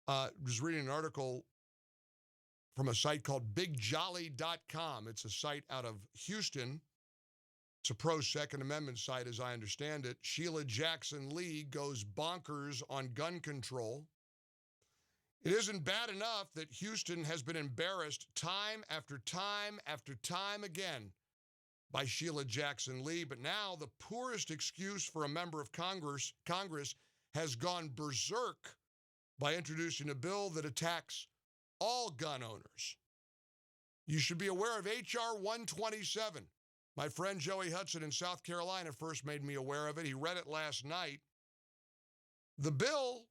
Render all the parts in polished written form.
Was reading an article from a site called bigjolly.com. It's a site out of Houston. It's a pro-Second Amendment site, as I understand it. Sheila Jackson Lee goes bonkers on gun control. It isn't bad enough that Houston has been embarrassed time after time after time again by Sheila Jackson Lee, but now the poorest excuse for a member of Congress has gone berserk by introducing a bill that attacks all gun owners. You should be aware of H.R. 127. My friend Joey Hudson in South Carolina first made me aware of it. He read it last night. The bill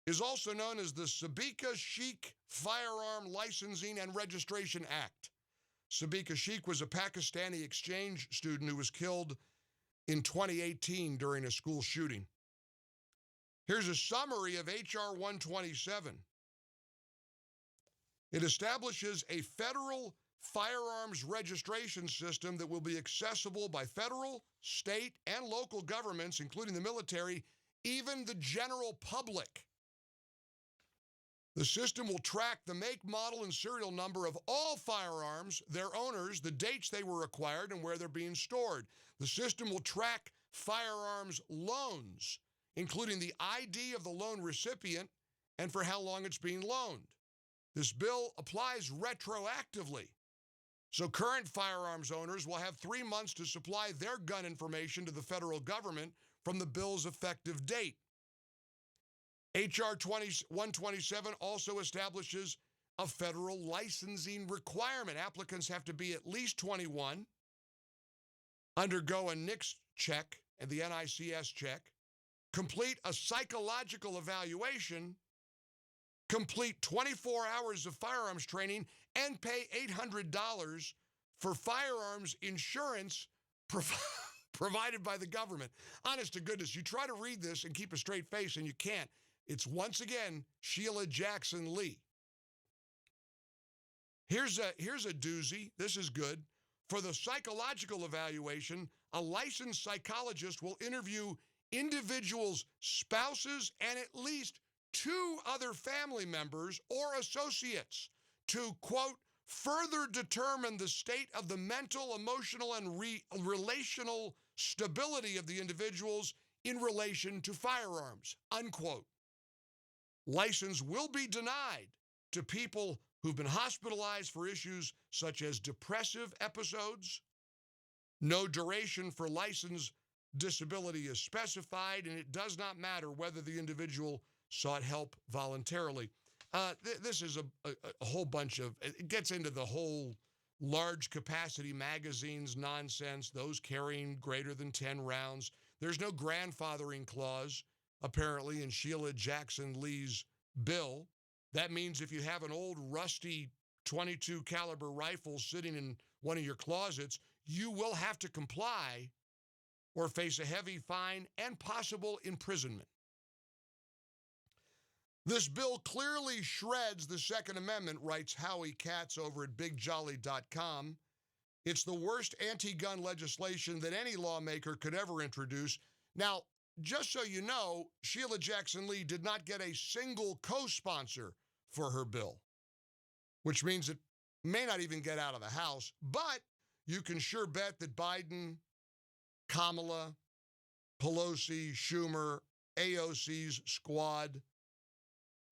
is also known as the Sabika Sheikh Firearm Licensing and Registration Act. Sabika Sheikh was a Pakistani exchange student who was killed in 2018 during a school shooting. Here's a summary of H.R. 127. It establishes a federal firearms registration system that will be accessible by federal, state, and local governments, including the military, even the general public. The system will track the make, model, and serial number of all firearms, their owners, the dates they were acquired, and where they're being stored. The system will track firearms loans, including the ID of the loan recipient and for how long it's being loaned. This bill applies retroactively. So current firearms owners will have 3 months to supply their gun information to the federal government from the bill's effective date. H.R. 127 also establishes a federal licensing requirement. Applicants have to be at least 21, undergo a NICS check and the NICS check, complete a psychological evaluation, complete 24 hours of firearms training, and pay $800 for firearms insurance provided by the government. Honest to goodness, you try to read this and keep a straight face, and you can't. It's once again Sheila Jackson Lee. Here's a doozy. This is good. For the psychological evaluation, a licensed psychologist will interview individuals' spouses and at least 2 other family members or associates to, quote, further determine the state of the mental, emotional, and relational stability of the individuals in relation to firearms, unquote. License will be denied to people who've been hospitalized for issues such as depressive episodes. No duration for license disability is specified, and it does not matter whether the individual sought help voluntarily. This is a whole bunch of, it gets into the whole large capacity magazines nonsense, those carrying greater than 10 rounds. There's no grandfathering clause, apparently, in Sheila Jackson Lee's bill. That means if you have an old rusty 22 caliber rifle sitting in one of your closets, you will have to comply or face a heavy fine and possible imprisonment. This bill clearly shreds the Second Amendment, writes Howie Katz over at bigjolly.com. It's the worst anti-gun legislation that any lawmaker could ever introduce. Now, just so you know, Sheila Jackson Lee did not get a single co-sponsor for her bill, which means it may not even get out of the House, but you can sure bet that Biden, Kamala, Pelosi, Schumer, AOC's squad,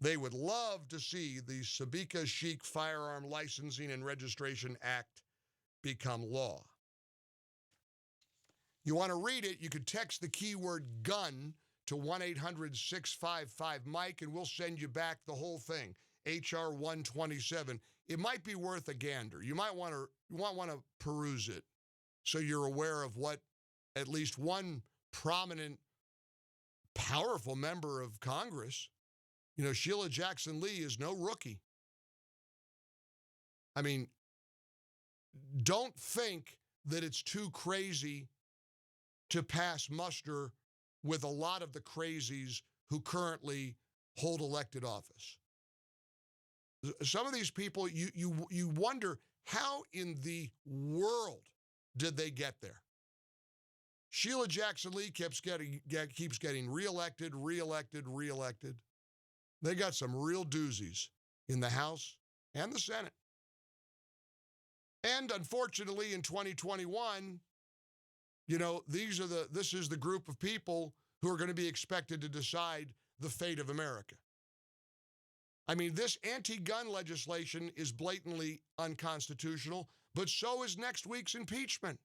they would love to see the Sabika Sheikh Firearm Licensing and Registration Act become law. You want to read it, you could text the keyword gun to 1-800-655-MIKE, and we'll send you back the whole thing, H.R. 127. It might be worth a gander. You might want to peruse it so you're aware of what at least one prominent, powerful member of Congress, Sheila Jackson Lee is no rookie. I mean, don't think that it's too crazy to pass muster with a lot of the crazies who currently hold elected office. Some of these people, you wonder, how in the world did they get there? Sheila Jackson Lee keeps getting reelected. They got some real doozies in the House and the Senate. And unfortunately, in 2021, this is the group of people who are going to be expected to decide the fate of America. I mean, this anti-gun legislation is blatantly unconstitutional, but so is next week's impeachment.